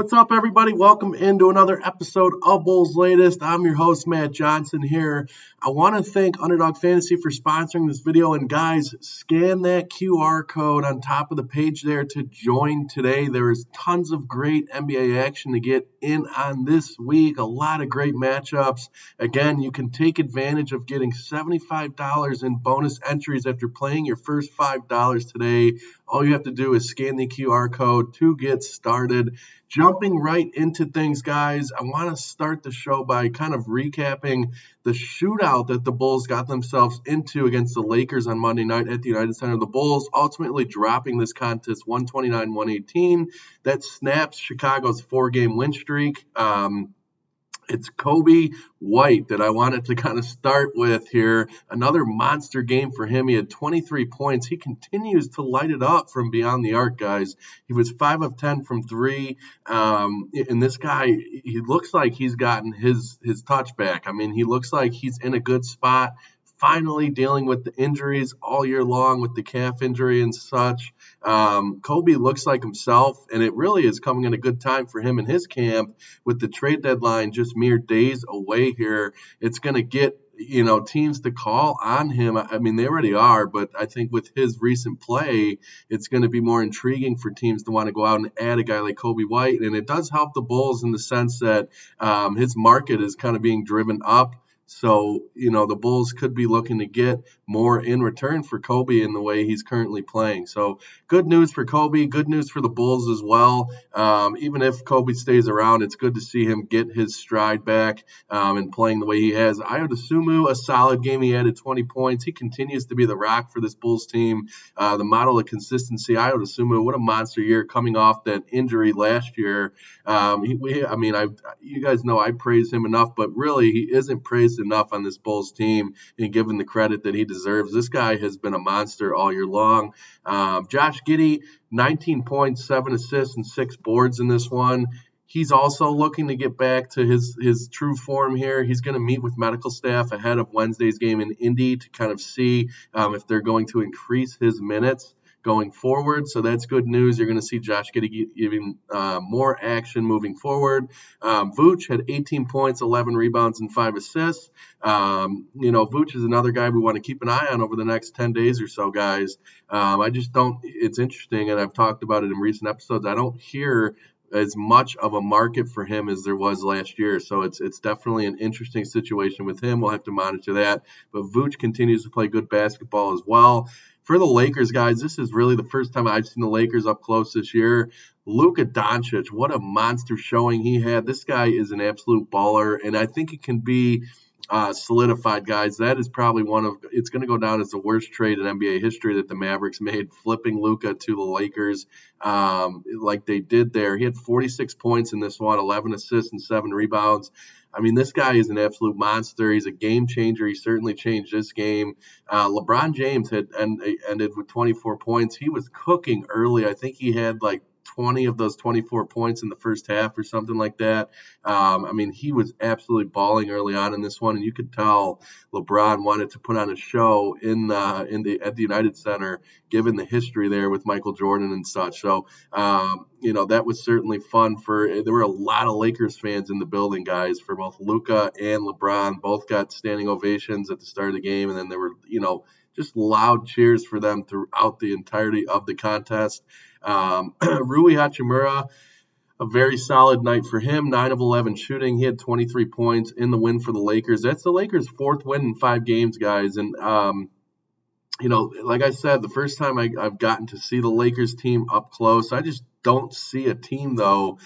What's up, everybody? Welcome into another episode of Bulls Latest. I'm your host, Matt Johnson here. I want to thank Underdog Fantasy for sponsoring this video. And guys, scan that QR code on top of the page there to join today. There is tons of great NBA action to get in on this week. A lot of great matchups. Again, you can take advantage of getting $75 in bonus entries after playing your first $5 today. All you have to do is scan the QR code to get started. Jumping right into things, guys, I want to start the show by kind of recapping the shootout that the Bulls got themselves into against the Lakers on Monday night at the United Center. The Bulls ultimately dropping this contest 129-118. That snaps Chicago's four-game win streak. It's Coby White that I wanted to kind of start with here. Another monster game for him. He had 23 points. He continues to light it up from beyond the arc, guys. He was 5 of 10 from three. And this guy, he looks like he's gotten his touch back. I mean, he looks like he's in a good spot. Finally dealing with the injuries all year long with the calf injury and such. Coby looks like himself, and it really is coming at a good time for him in his camp with the trade deadline just mere days away here. It's going to get teams to call on him. I mean, they already are, but I think with his recent play, it's going to be more intriguing for teams to want to go out and add a guy like Coby White. And it does help the Bulls in the sense that his market is kind of being driven up. So, the Bulls could be looking to get more in return for Coby in the way he's currently playing. So, good news for Coby, good news for the Bulls as well. Even if Coby stays around, it's good to see him get his stride back and playing the way he has. Ayo Dosunmu, a solid game. He added 20 points. He continues to be the rock for this Bulls team, the model of consistency. Ayo Dosunmu, what a monster year coming off that injury last year. You guys know I praise him enough, but really he isn't praised enough on this Bulls team and given the credit that he deserves. This guy has been a monster all year long. Josh Giddey, 19 points, 7 assists, and 6 boards in this one. He's also looking to get back to his true form here. He's going to meet with medical staff ahead of Wednesday's game in Indy to kind of see if they're going to increase his minutes going forward. So that's good news. You're going to see Josh Giddey giving more action moving forward. Vooch had 18 points, 11 rebounds, and 5 assists. Vooch is another guy we want to keep an eye on over the next 10 days or so, guys. It's interesting, and I've talked about it in recent episodes. I don't hear as much of a market for him as there was last year. So it's definitely an interesting situation with him. We'll have to monitor that. But Vooch continues to play good basketball as well. For the Lakers, guys, this is really the first time I've seen the Lakers up close this year. Luka Doncic, what a monster showing he had. This guy is an absolute baller, and I think it can be solidified, guys. That is probably it's going to go down as the worst trade in NBA history that the Mavericks made, flipping Luka to the Lakers like they did there. He had 46 points in this one, 11 assists and 7 rebounds. I mean, this guy is an absolute monster. He's a game changer. He certainly changed this game. LeBron James had ended with 24 points. He was cooking early. I think he had like 20 of those 24 points in the first half or something like that. He was absolutely balling early on in this one, and you could tell LeBron wanted to put on a show at the United Center, given the history there with Michael Jordan and such. So, that was certainly fun. There were a lot of Lakers fans in the building, guys, for both Luka and LeBron. Both got standing ovations at the start of the game, and then there were, just loud cheers for them throughout the entirety of the contest. Rui Hachimura, a very solid night for him, 9 of 11 shooting. He had 23 points in the win for the Lakers. That's the Lakers' 4th win in 5 games, guys. And, like I said, the first time I've gotten to see the Lakers team up close, I just don't see a team, though,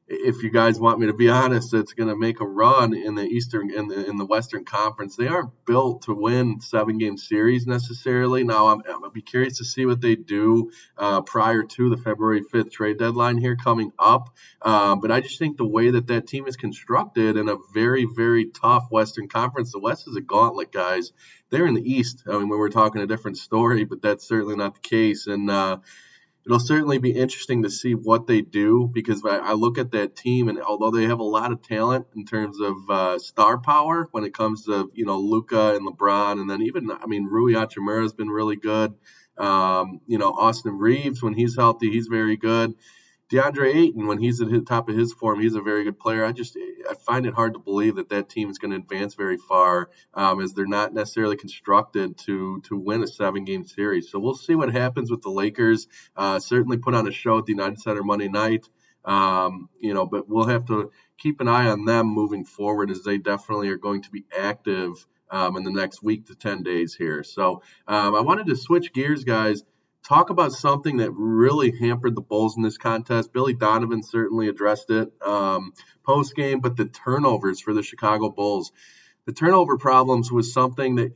if you guys want me to be honest, it's going to make a run in the in the Western Conference. They aren't built to win 7-game series necessarily. Now, I'm going to be curious to see what they do prior to the February 5th trade deadline here coming up. But I just think the way that team is constructed in a very, very tough Western Conference, the West is a gauntlet, guys. They're in the East. I mean, when we're talking a different story, but that's certainly not the case. And it'll certainly be interesting to see what they do, because I look at that team, and although they have a lot of talent in terms of star power when it comes to, Luka and LeBron, and then even, Rui Hachimura has been really good. Austin Reeves, when he's healthy, he's very good. DeAndre Ayton, when he's at the top of his form, he's a very good player. I find it hard to believe that team is going to advance very far, as they're not necessarily constructed to win a 7-game series. So we'll see what happens with the Lakers. Certainly put on a show at the United Center Monday night. But we'll have to keep an eye on them moving forward, as they definitely are going to be active in the next week to 10 days here. So I wanted to switch gears, guys. Talk about something that really hampered the Bulls in this contest. Billy Donovan certainly addressed it post game, but the turnovers for the Chicago Bulls. The turnover problems was something that,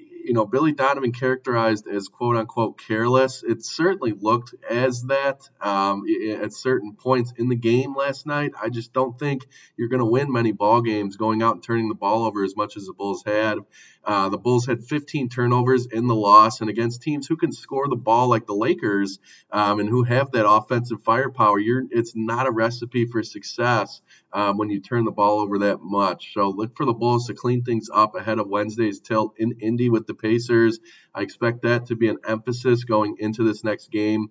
Billy Donovan characterized as quote unquote careless. It certainly looked as that at certain points in the game last night. I just don't think you're going to win many ball games going out and turning the ball over as much as the Bulls had. The Bulls had 15 turnovers in the loss, and against teams who can score the ball like the Lakers and who have that offensive firepower, it's not a recipe for success when you turn the ball over that much. So look for the Bulls to clean things up ahead of Wednesday's tilt in Indy with the Pacers. I expect that to be an emphasis going into this next game.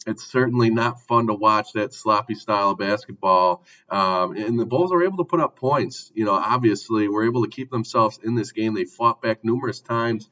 It's certainly not fun to watch that sloppy style of basketball. And the Bulls are able to put up points. Obviously, we're able to keep themselves in this game. They fought back numerous times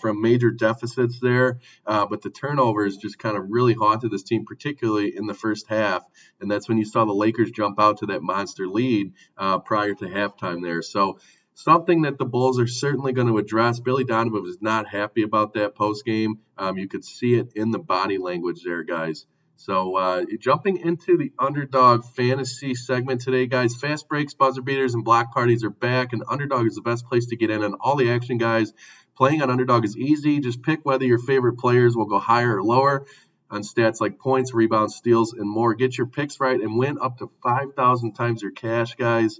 from major deficits there. But the turnovers just kind of really haunted this team, particularly in the first half. And that's when you saw the Lakers jump out to that monster lead prior to halftime there. So something that the Bulls are certainly going to address. Billy Donovan was not happy about that postgame. You could see it in the body language there, guys. So jumping into the Underdog Fantasy segment today, guys. Fast breaks, buzzer beaters, and block parties are back, and Underdog is the best place to get in on all the action, guys. Playing on Underdog is easy. Just pick whether your favorite players will go higher or lower on stats like points, rebounds, steals, and more. Get your picks right and win up to 5,000 times your cash, guys.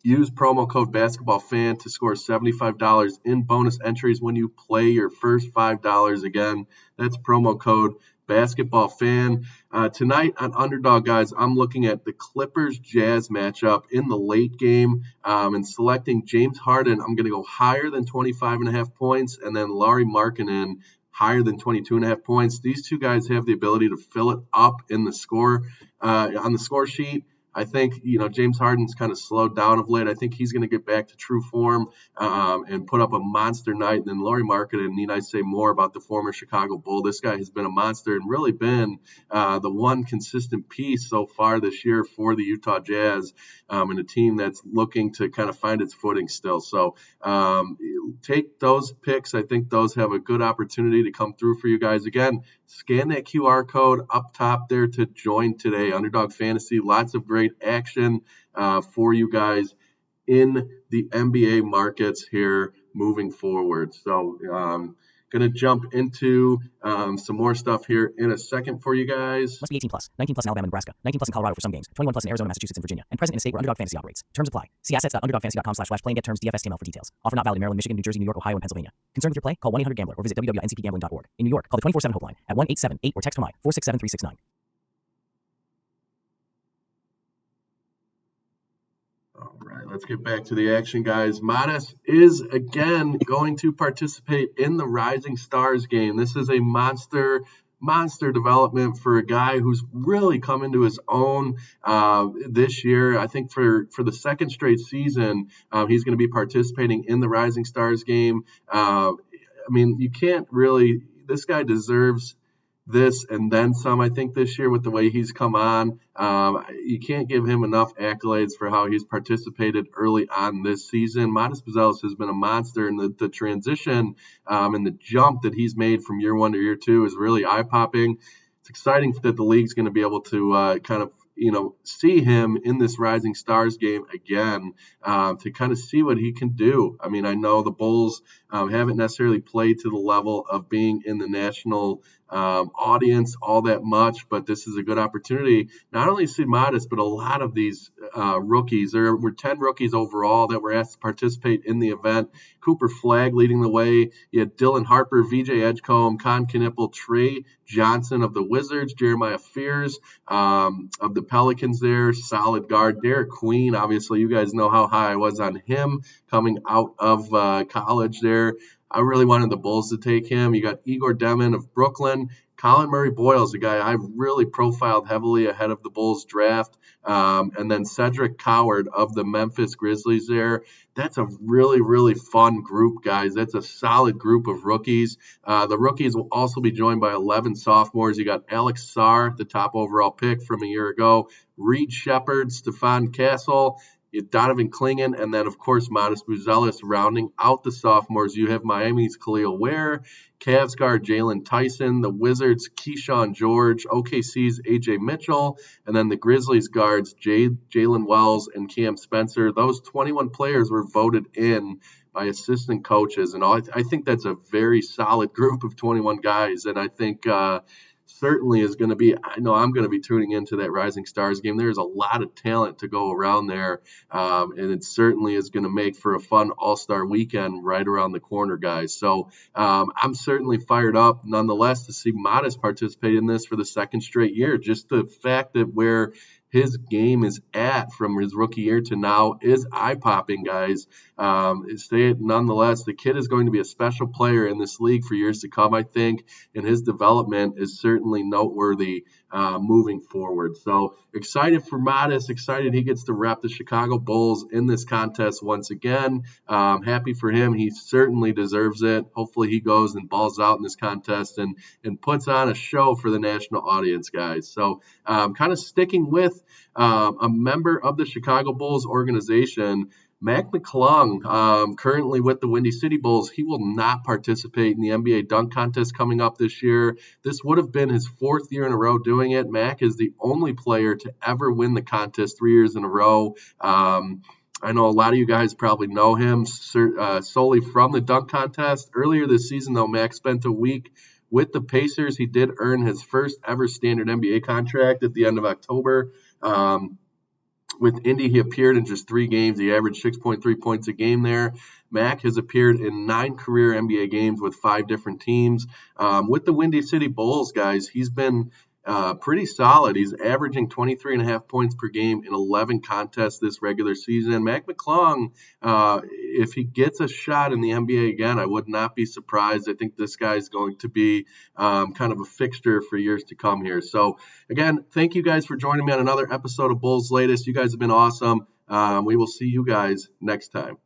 Use promo code BasketballFan to score $75 in bonus entries when you play your first $5. Again, that's promo code BasketballFan. Tonight on Underdog, guys, I'm looking at the Clippers-Jazz matchup in the late game and selecting James Harden. I'm going to go higher than 25.5 points, and then Lauri Markkanen higher than 22.5 points. These two guys have the ability to fill it up in the score on the score sheet. I think, James Harden's kind of slowed down of late. I think he's going to get back to true form and put up a monster night. And then Lauri Markkanen, need I say more about the former Chicago Bull? This guy has been a monster and really been the one consistent piece so far this year for the Utah Jazz and a team that's looking to kind of find its footing still. So take those picks. I think those have a good opportunity to come through for you guys. Again, scan that QR code up top there to join today. Underdog Fantasy, lots of great action for you guys in the NBA markets here moving forward. So going to jump into some more stuff here in a second for you guys. Must be 18 plus. 19 plus in Alabama and Nebraska. 19 plus in Colorado for some games. 21 plus in Arizona, Massachusetts, and Virginia. And present in a state where Underdog Fantasy operates. Terms apply. See assets.underdogfantasy.com/play and get terms DFSTML for details. Offer not valid in Maryland, Michigan, New Jersey, New York, Ohio, and Pennsylvania. Concerned with your play? Call 1-800-GAMBLER or visit www.ncpgambling.org. In New York, call the 24/7 helpline at 1-878 or text HOMI 467-369. All right, let's get back to the action, guys. Matas is again going to participate in the Rising Stars game. This is a monster development for a guy who's really come into his own this year. I think for the second straight season, he's going to be participating in the Rising Stars game. You can't really. This guy deserves this and then some, I think, this year with the way he's come on. You can't give him enough accolades for how he's participated early on this season. Matas Buzelis has been a monster, and the transition and the jump that he's made from year one to year two is really eye-popping. It's exciting that the league's going to be able to kind of see him in this Rising Stars game again to kind of see what he can do. I know the Bulls haven't necessarily played to the level of being in the national audience all that much, but this is a good opportunity. Not only see Matas, but a lot of these rookies. There were 10 rookies overall that were asked to participate in the event. Cooper Flagg leading the way. You had Dylan Harper, VJ Edgecombe, Con Knipple, Trey Johnson of the Wizards, Jeremiah Fears of the Pelicans there, solid guard. Derek Queen, obviously, you guys know how high I was on him coming out of college there. I really wanted the Bulls to take him. You got Igor Demin of Brooklyn, Colin Murray-Boyle's a guy I really profiled heavily ahead of the Bulls draft. And then Cedric Coward of the Memphis Grizzlies there. That's a really, really fun group, guys. That's a solid group of rookies. The rookies will also be joined by 11 sophomores. You got Alex Sarr, the top overall pick from a year ago, Reed Shepard, Stefan Castle, Donovan Clingan, and then, of course, Modest Buzelis rounding out the sophomores. You have Miami's Khalil Ware, Cavs guard Jalen Tyson, the Wizards' Keyshawn George, OKC's AJ Mitchell, and then the Grizzlies guards Jalen Wells and Cam Spencer. Those 21 players were voted in by assistant coaches, and I think that's a very solid group of 21 guys, and I think certainly is going to be, I know I'm going to be tuning into that Rising Stars game. There's a lot of talent to go around there, and it certainly is going to make for a fun All-Star weekend right around the corner, guys. So I'm certainly fired up, nonetheless, to see Modest participate in this for the second straight year. Just the fact that where his game is at from his rookie year to now is eye-popping, guys. Nonetheless, the kid is going to be a special player in this league for years to come, I think, and his development is certainly noteworthy moving forward. So excited for Modest, excited he gets to rep the Chicago Bulls in this contest once again. Happy for him. He certainly deserves it. Hopefully he goes and balls out in this contest and puts on a show for the national audience, guys. So kind of sticking with a member of the Chicago Bulls organization, Mac McClung, currently with the Windy City Bulls. He will not participate in the NBA dunk contest coming up this year. This would have been his fourth year in a row doing it. Mac is the only player to ever win the contest 3 years in a row. I know a lot of you guys probably know him solely from the dunk contest. Earlier this season, though, Mac spent a week with the Pacers. He did earn his first ever standard NBA contract at the end of October. With Indy, he appeared in just 3 games. He averaged 6.3 points a game there. Mac has appeared in 9 career NBA games with 5 different teams. With the Windy City Bulls, guys, he's been pretty solid. He's averaging 23.5 points per game in 11 contests this regular season. Mac McClung, if he gets a shot in the NBA again, I would not be surprised. I think this guy's going to be kind of a fixture for years to come here. So, again, thank you guys for joining me on another episode of Bulls Latest. You guys have been awesome. We will see you guys next time.